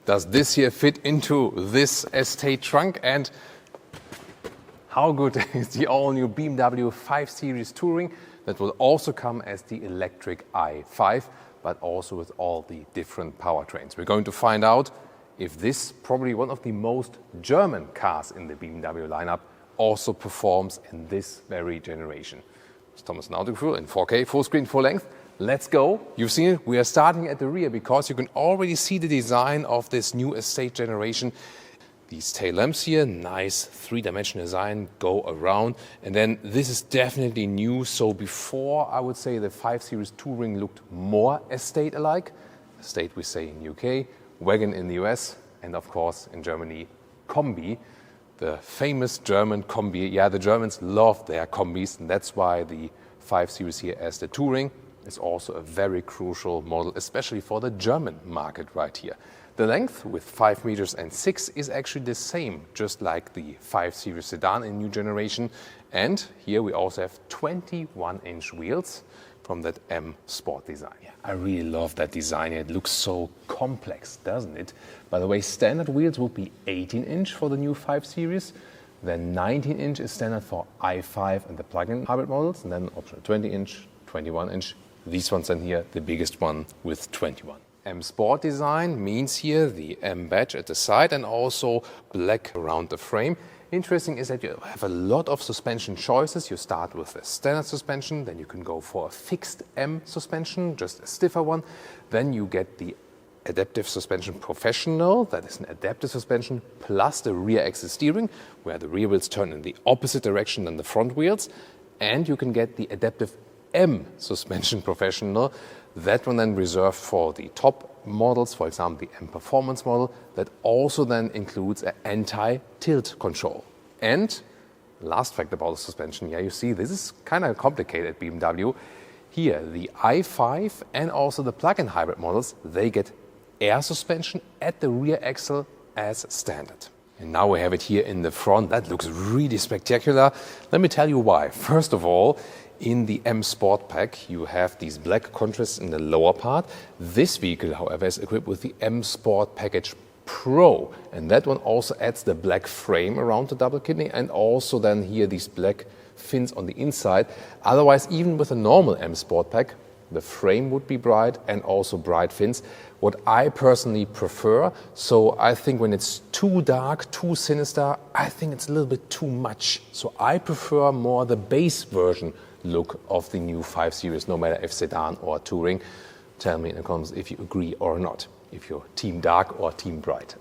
does this here fit into this estate trunk? And how good is the all-new BMW 5 Series Touring that will also come as the electric i5, but also with all the different powertrains. We're going to find out if this, probably one of the most German cars in the BMW lineup, also performs in this very generation. It's Thomas in 4K, full screen, full length. Let's go. You've seen it. We are starting at the rear because you can already see the design of this new estate generation. These tail lamps here, nice three-dimensional design, go around. And then this is definitely new. So before, I would say the 5 Series Touring looked more estate-alike. Estate we say in UK, wagon in the US, and of course in Germany, Kombi. The famous German Kombi. Yeah, the Germans love their Kombis, and that's why the 5 Series here as the Touring is also a very crucial model, especially for the German market right here. The length with 5 meters and 6 is actually the same, just like the 5 Series sedan in new generation. And here we also have 21-inch wheels from that M Sport design. Yeah, I really love that design. It looks so complex, doesn't it? By the way, standard wheels would be 18-inch for the new 5 Series. Then 19-inch is standard for i5 and the plug-in hybrid models. And then optional 20-inch, 21-inch. These ones in here, the biggest one with 21. M Sport design means here the M badge at the side and also black around the frame. Interesting is that you have a lot of suspension choices. You start with a standard suspension, then you can go for a fixed M suspension, just a stiffer one. Then you get the Adaptive Suspension Professional, that is an adaptive suspension, plus the rear axis steering, where the rear wheels turn in the opposite direction than the front wheels. And you can get the Adaptive M Suspension Professional, that one then reserved for the top models, for example the M Performance model, that also then includes an anti-tilt control. And last fact about the suspension, yeah, you see this is kind of complicated at BMW. Here the i5 and also the plug-in hybrid models, they get air suspension at the rear axle as standard. And now we have it here in the front. That looks really spectacular. Let me tell you why. First of all, in the M Sport Pack, you have these black contrasts in the lower part. This vehicle, however, is equipped with the M Sport Package Pro. And that one also adds the black frame around the double kidney and also then here these black fins on the inside. Otherwise, even with a normal M Sport Pack, the frame would be bright and also bright fins. What I personally prefer, so I think when it's too dark, too sinister, I think it's a little bit too much. So I prefer more the base version look of the new 5 Series, no matter if sedan or touring. Tell me in the comments if you agree or not, if you're team dark or team bright.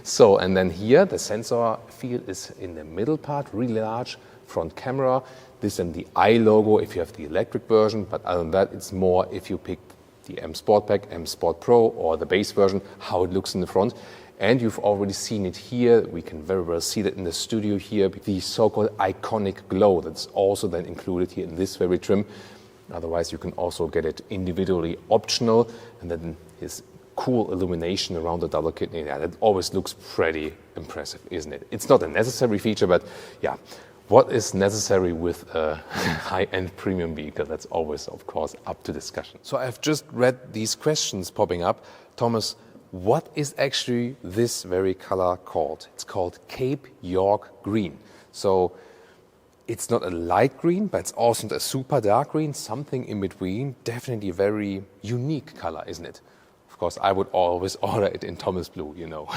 So, and then here the sensor field is in the middle part, really large, front camera. This and the I logo if you have the electric version, but other than that, it's more if you pick the M Sport Pack, M Sport Pro or the base version, how it looks in the front. And you've already seen it here. We can very well see that in the studio here, the so-called iconic glow that's also then included here in this very trim. Otherwise, you can also get it individually optional. And then his cool illumination around the double kidney. Yeah, that always looks pretty impressive, isn't it? It's not a necessary feature, but yeah, what is necessary with a high-end premium vehicle? That's always, of course, up to discussion. So I've just read these questions popping up. Thomas, what is actually this very color called? It's called Cape York Green. So it's not a light green, but it's also not a super dark green, something in between. Definitely a very unique color, isn't it? Of course, I would always order it in Thomas Blue, you know.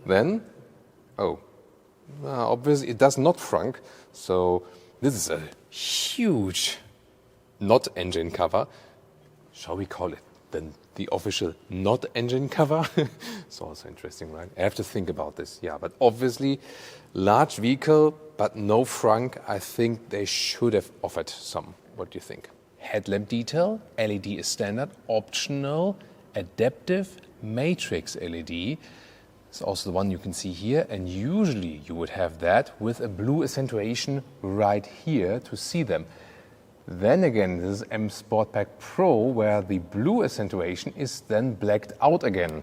Then, obviously it does not frunk. So this is a huge not engine cover. Shall we call it then the official not engine cover? It's also interesting, right? I have to think about this. Yeah, but obviously large vehicle, but no frunk. I think they should have offered some. What do you think? Headlamp detail, LED is standard, optional, adaptive matrix LED. It's also the one you can see here, and usually you would have that with a blue accentuation right here to see them. Then again, this is M Sport Pack Pro, where the blue accentuation is then blacked out again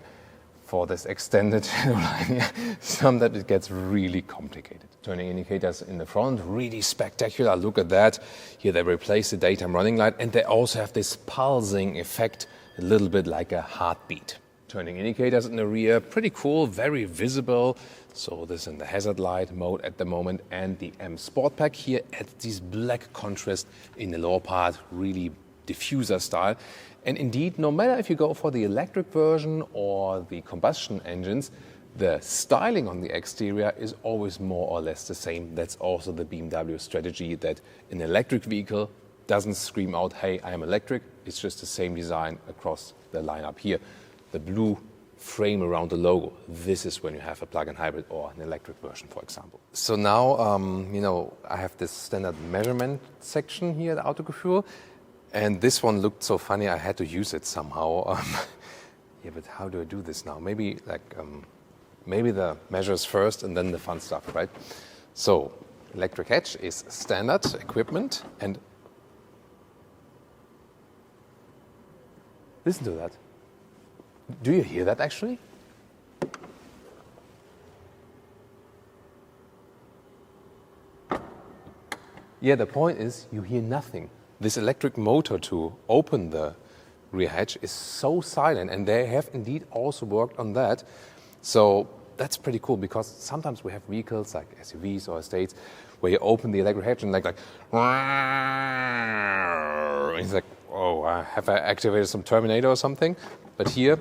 for this extended line. Sometimes it gets really complicated. Turning indicators in the front, really spectacular. Look at that. Here they replace the daytime running light, and they also have this pulsing effect, a little bit like a heartbeat. turning indicators in the rear, pretty cool, very visible. So this is in the hazard light mode at the moment, and the M Sport Pack here adds this black contrast in the lower part, really diffuser style. And indeed, no matter if you go for the electric version or the combustion engines, the styling on the exterior is always more or less the same. That's also the BMW strategy, that an electric vehicle doesn't scream out, hey, I am electric. It's just the same design across the lineup here. The blue frame around the logo, this is when you have a plug-in hybrid or an electric version, for example. So now, I have this standard measurement section here at Autogefühl, and this one looked so funny, I had to use it somehow. Yeah, but how do I do this now? Maybe the measures first and then the fun stuff, right? So, electric hatch is standard equipment, and listen to that. Do you hear that actually? Yeah, the point is you hear nothing. This electric motor to open the rear hatch is so silent, and they have indeed also worked on that. So that's pretty cool, because sometimes we have vehicles like SUVs or estates where you open the electric hatch and it's like, oh, have I activated some Terminator or something? But here,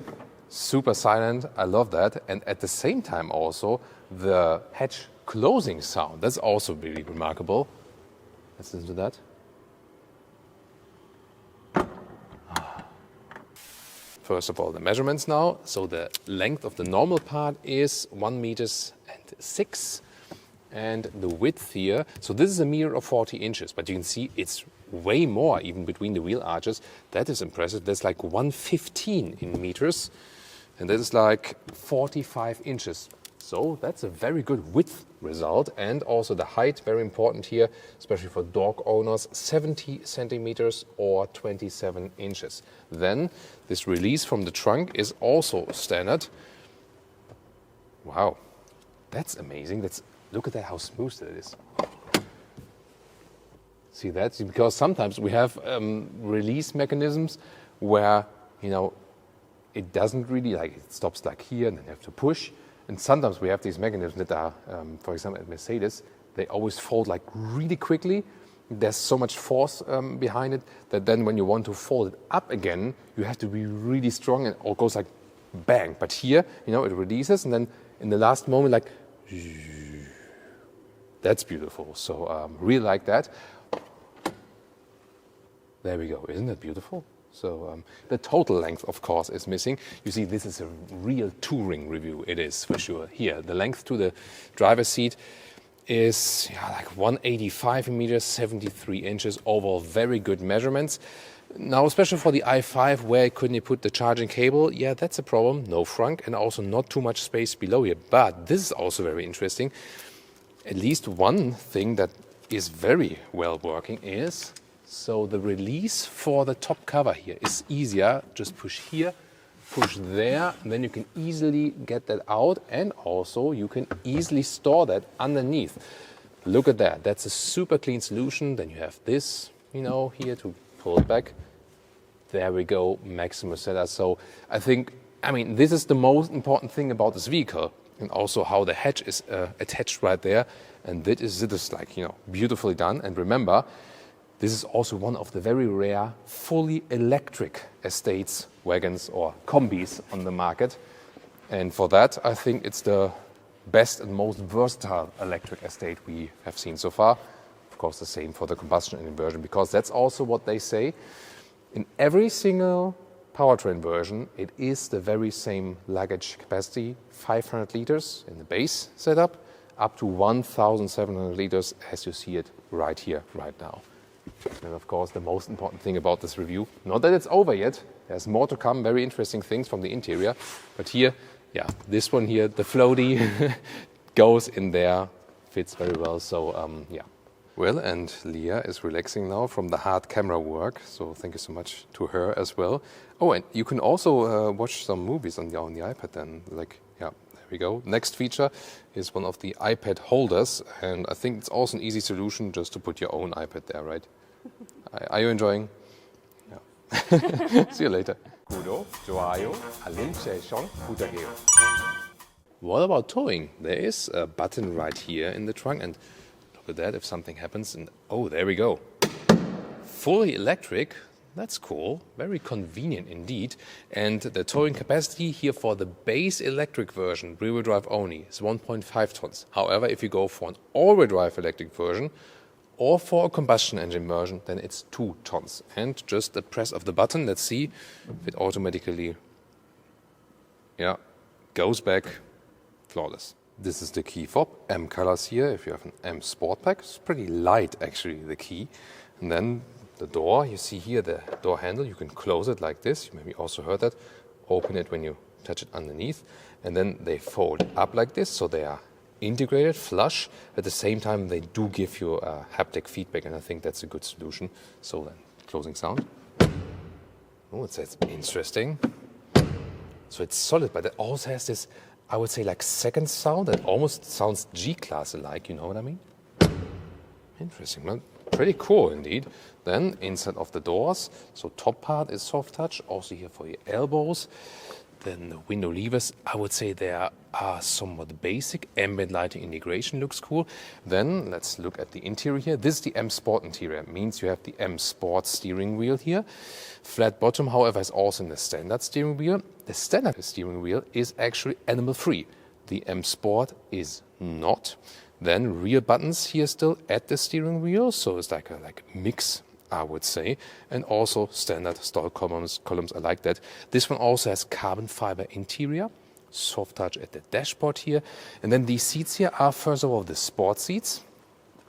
super silent, I love that. And at the same time also, the hatch closing sound, that's also really remarkable. Let's listen to that. First of all, the measurements now. So the length of the normal part is 1.6 meters, and the width here, so this is a meter of 40 inches, but you can see it's way more even between the wheel arches. That is impressive. That's like 115 in meters, and that is like 45 inches. So that's a very good width result, and also the height, very important here, especially for dog owners, 70 centimeters or 27 inches. Then this release from the trunk is also standard. Wow, that's amazing. Look at that, how smooth it is. See that? Because sometimes we have release mechanisms where, it doesn't really, it stops like here and then you have to push. And sometimes we have these mechanisms that are, for example, at Mercedes, they always fold like really quickly. There's so much force behind it that then when you want to fold it up again, you have to be really strong, and it goes like bang. But here, it releases, and then in the last moment, like, that's beautiful. So really like that. There we go. Isn't that beautiful? So the total length, of course, is missing. You see, this is a real touring review. It is, for sure. Here, the length to the driver's seat is like 185 meters, 73 inches. Overall, very good measurements. Now, especially for the i5, where couldn't you put the charging cable? Yeah, that's a problem. No frunk, and also not too much space below here. But this is also very interesting. At least one thing that is very well working is, so the release for the top cover here is easier. Just push here, push there, and then you can easily get that out, and also you can easily store that underneath. Look at that. That's a super clean solution. Then you have this, here to pull it back. There we go, maximum setup. So this is the most important thing about this vehicle, and also how the hatch is attached right there. And it is beautifully done. And remember, this is also one of the very rare fully electric estates, wagons or combis on the market. And for that, I think it's the best and most versatile electric estate we have seen so far. Of course, the same for the combustion engine version, because that's also what they say. In every single Powertrain version, it is the very same luggage capacity, 500 liters in the base setup, up to 1,700 liters as you see it right here, right now. And of course, the most important thing about this review, not that it's over yet, there's more to come, very interesting things from the interior. But here, this one here, the floaty, goes in there, fits very well. So, Well, and Leah is relaxing now from the hard camera work, so thank you so much to her as well. Oh, and you can also watch some movies on the iPad then, there we go. Next feature is one of the iPad holders, and I think it's also an easy solution just to put your own iPad there, right? Are you enjoying? Yeah. See you later. 구독, 좋아요, 알림 설정 부탁해요. What about towing? There is a button right here in the trunk, and look at that if something happens. And oh, there we go. Fully electric. That's cool. Very convenient indeed. And the towing capacity here for the base electric version, rear-wheel drive only, is 1.5 tons. However, if you go for an all-wheel drive electric version or for a combustion engine version, then it's 2 tons. And just the press of the button, let's see if it automatically goes back flawless. This is the key fob, M colors here. If you have an M Sport Pack, it's pretty light actually, the key. And then the door, you see here the door handle, you can close it like this. You maybe also heard that. Open it when you touch it underneath. And then they fold up like this, so they are integrated, flush. At the same time, they do give you haptic feedback, and I think that's a good solution. So then, closing sound. Oh, it's interesting. So it's solid, but it also has this, I would say, like second sound that almost sounds G-Class-alike, you know what I mean? Interesting, man. Pretty cool indeed. Then inside of the doors, so top part is soft touch, also here for your elbows. Then the window levers, I would say they are somewhat basic. Ambient lighting integration looks cool. Then let's look at the interior here. This is the M Sport interior. It means you have the M Sport steering wheel here. Flat bottom, however, is also in the standard steering wheel. The standard steering wheel is actually animal free. The M Sport is not. Then rear buttons here still at the steering wheel, so it's like a mix, I would say. And also standard stall columns are like that. This one also has carbon fiber interior, soft touch at the dashboard here. And then these seats here are first of all the sport seats.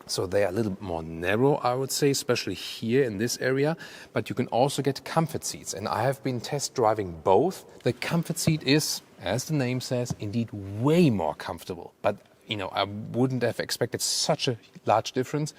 So they are a little more narrow, I would say, especially here in this area. But you can also get comfort seats. And I have been test driving both. The comfort seat is, as the name says, indeed way more comfortable. But I wouldn't have expected such a large difference,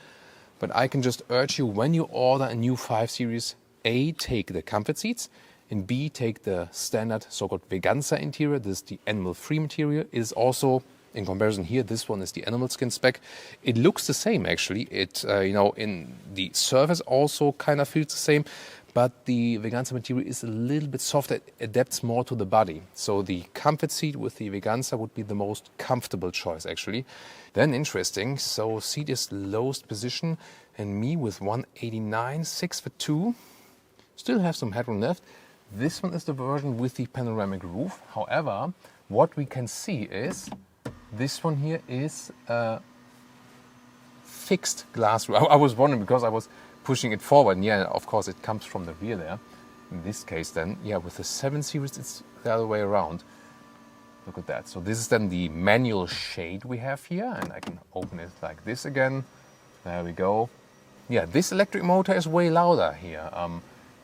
but I can just urge you, when you order a new 5 Series, A, take the comfort seats, and B, take the standard so-called Veganza interior. This is the animal-free material. It is also, in comparison here, this one is the animal skin spec. It looks the same, actually. It, in the surface also kind of feels the same, but the Veganza material is a little bit softer. It adapts more to the body. So the comfort seat with the Veganza would be the most comfortable choice, actually. Then interesting, so seat is lowest position, and me with 189, 6'2", still have some headroom left. This one is the version with the panoramic roof. However, what we can see is this one here is a fixed glass roof. I was wondering because I was pushing it forward, and of course it comes from the rear there. In this case then, with the 7 Series it's the other way around. Look at that. So this is then the manual shade we have here, and I can open it like this again. There we go. This electric motor is way louder here.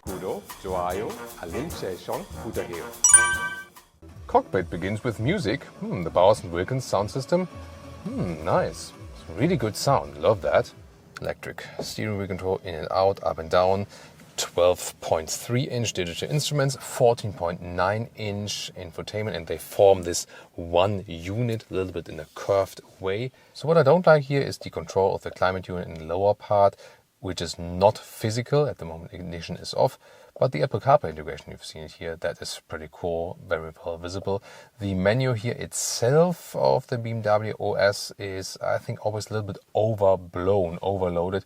구독, 좋아요, 알림 설정 부탁해요. Cockpit begins with music. The Bowers & Wilkins sound system. Nice. It's really good sound. Love that. Electric steering wheel control, in and out, up and down, 12.3-inch digital instruments, 14.9-inch infotainment, and they form this one unit a little bit in a curved way. So what I don't like here is the control of the climate unit in the lower part, which is not physical. At the moment ignition is off, but the Apple CarPlay integration, you've seen it here, that is pretty cool, very well visible. The menu here itself of the BMW OS is, I think, always a little bit overblown, overloaded.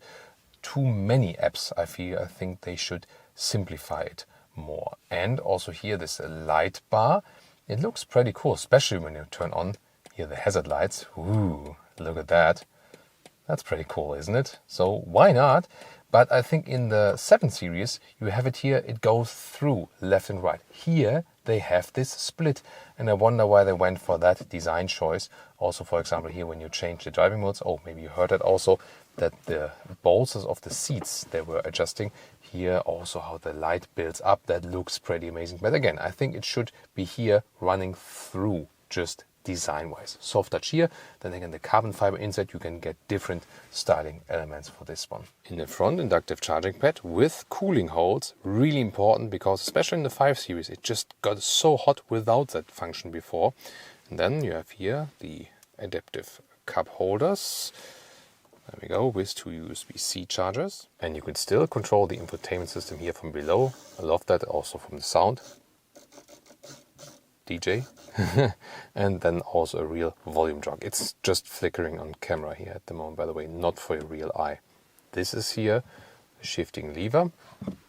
Too many apps, I feel. I think they should simplify it more. And also here, this light bar, it looks pretty cool, especially when you turn on here the hazard lights. Ooh, look at that. That's pretty cool, isn't it? So why not? But I think in the 7 Series, you have it here, it goes through left and right. Here, they have this split, and I wonder why they went for that design choice. Also, for example, here when you change the driving modes, maybe you heard it also, that the bolsters of the seats, they were adjusting. Here also how the light builds up, that looks pretty amazing. But again, I think it should be here running through, just design-wise. Soft touch here, then again the carbon fiber inside, you can get different styling elements for this one. In the front, inductive charging pad with cooling holes, really important because especially in the 5 Series it just got so hot without that function before. And then you have here the adaptive cup holders. There we go, with 2 USB-C chargers. And you can still control the infotainment system here from below. I love that, also from the sound. DJ and then also a real volume jog. It's just flickering on camera here at the moment, by the way, not for your real eye. This is here a shifting lever,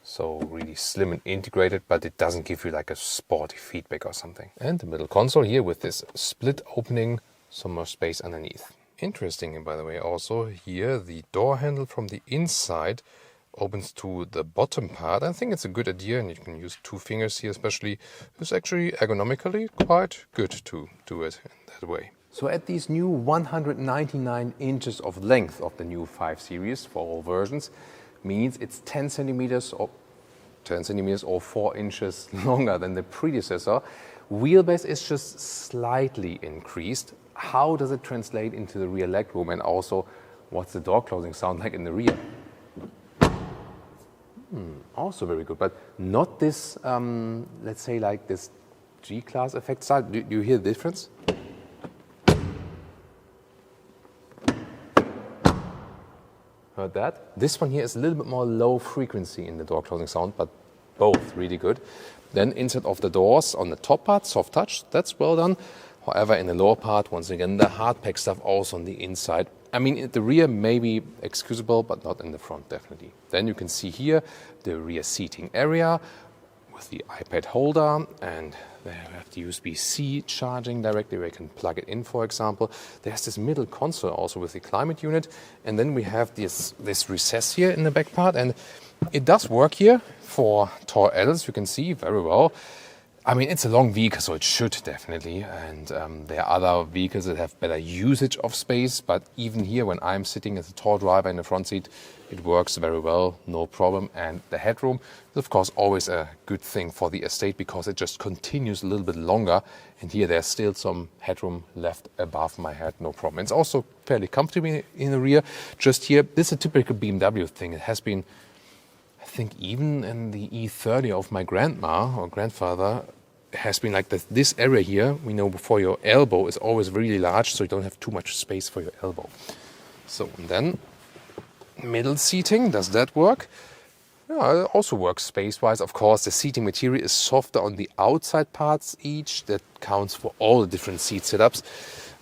so really slim and integrated, but it doesn't give you like a sporty feedback or something. And the middle console here with this split opening, some more space underneath. Interesting, by the way, also here the door handle from the inside opens to the bottom part. I think it's a good idea, and you can use 2 fingers here especially. It's actually ergonomically quite good to do it in that way. So at these new 199 inches of length of the new 5 Series for all versions means it's 10 centimeters or 4 inches longer than the predecessor. Wheelbase is just slightly increased. How does it translate into the rear legroom, and also what's the door closing sound like in the rear? Also very good, but not this, let's say, like this G-Class effect style. Do you hear the difference? Heard that? This one here is a little bit more low frequency in the door closing sound, but both really good. Then inside of the doors on the top part, soft touch, that's well done. However, in the lower part, once again, the hard pack stuff also on the inside. I mean, at the rear may be excusable, but not in the front, definitely. Then you can see here the rear seating area with the iPad holder, and there you have the USB-C charging directly where you can plug it in, for example. There's this middle console also with the climate unit, and then we have this recess here in the back part, and it does work here for tall adults, you can see very well. I mean, it's a long vehicle, so it should definitely, and there are other vehicles that have better usage of space, but even here when I'm sitting as a tall driver in the front seat, it works very well, no problem. And the headroom is of course always a good thing for the estate because it just continues a little bit longer, and here there's still some headroom left above my head, no problem. It's also fairly comfortable in the rear. Just here, this is a typical BMW thing. It has been, I think, even in the E30 of my grandma or grandfather, has been like this area here, we know, before your elbow is always really large, so you don't have too much space for your elbow. So, and then middle seating, does that work? Yeah, it also works space-wise. Of course, the seating material is softer on the outside parts each. That counts for all the different seat setups.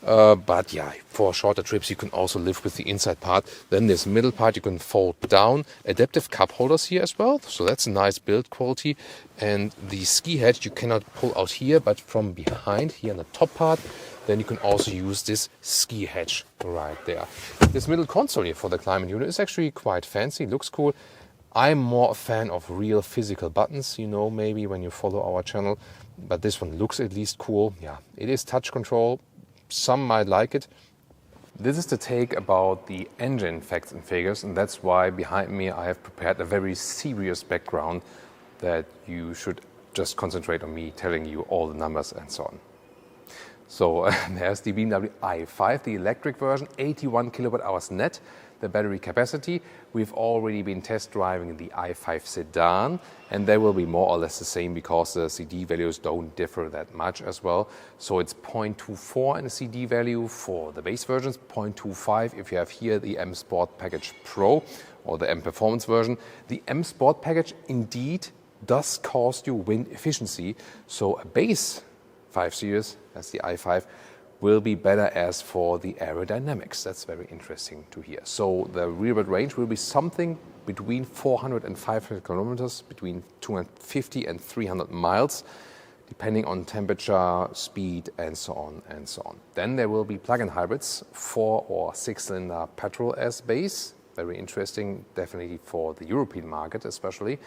But yeah, for shorter trips you can also live with the inside part. Then this middle part you can fold down. Adaptive cup holders here as well, so that's a nice build quality. And the ski hatch you cannot pull out here, but from behind here on the top part, then you can also use this ski hatch right there. This middle console here for the climate unit is actually quite fancy, looks cool. I'm more a fan of real physical buttons, you know, maybe when you follow our channel, but this one looks at least cool. Yeah, it is touch control. Some might like it. This is the take about the engine facts and figures, and that's why behind me I have prepared a very serious background that you should just concentrate on me telling you all the numbers and so on. So there's the BMW i5, the electric version, 81 kilowatt hours net. The battery capacity, we've already been test driving the i5 sedan, and they will be more or less the same because the CD values don't differ that much as well. So it's 0.24 in the CD value for the base versions, 0.25 if you have here the M Sport Package Pro or the M Performance version. The M Sport Package indeed does cost you wind efficiency, so a base 5 Series, that's the i5, will be better as for the aerodynamics. That's very interesting to hear. So the rearward range will be something between 400 and 500 kilometers, between 250 and 300 miles, depending on temperature, speed, and so on and so on. Then there will be plug-in hybrids, 4 or 6-cylinder petrol as base. Very interesting, definitely for the European market especially.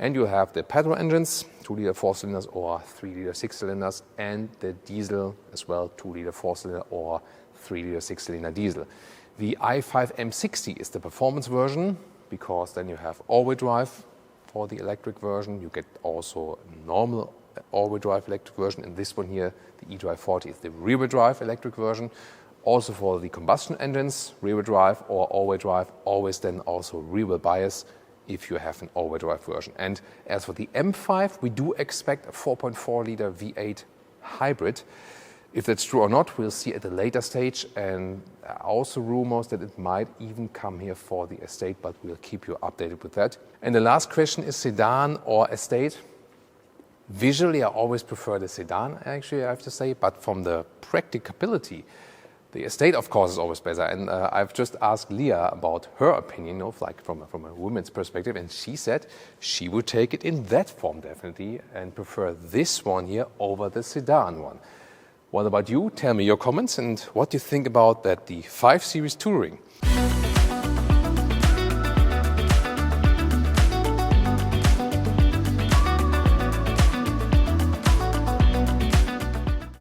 And you have the petrol engines, 2-liter 4-cylinders or 3-liter 6-cylinders, and the diesel as well, 2-liter 4-cylinder or 3-liter 6-cylinder diesel. The i5 M60 is the performance version, because then you have all-wheel drive for the electric version. You get also normal all-wheel drive electric version, and this one here, the eDrive 40, is the rear-wheel drive electric version. Also for the combustion engines, rear-wheel drive or all-wheel drive, always then also rear-wheel bias if you have an all-wheel drive version. And as for the M5, we do expect a 4.4-liter V8 hybrid. If that's true or not, we'll see at a later stage, and also rumors that it might even come here for the estate, but we'll keep you updated with that. And the last question is sedan or estate. Visually, I always prefer the sedan, actually, I have to say, but from the practicability, the estate, of course, is always better. And I've just asked Leah about her opinion, like from a woman's perspective, and she said she would take it in that form, definitely, and prefer this one here over the sedan one. What about you? Tell me your comments and what you think about that the 5 Series Touring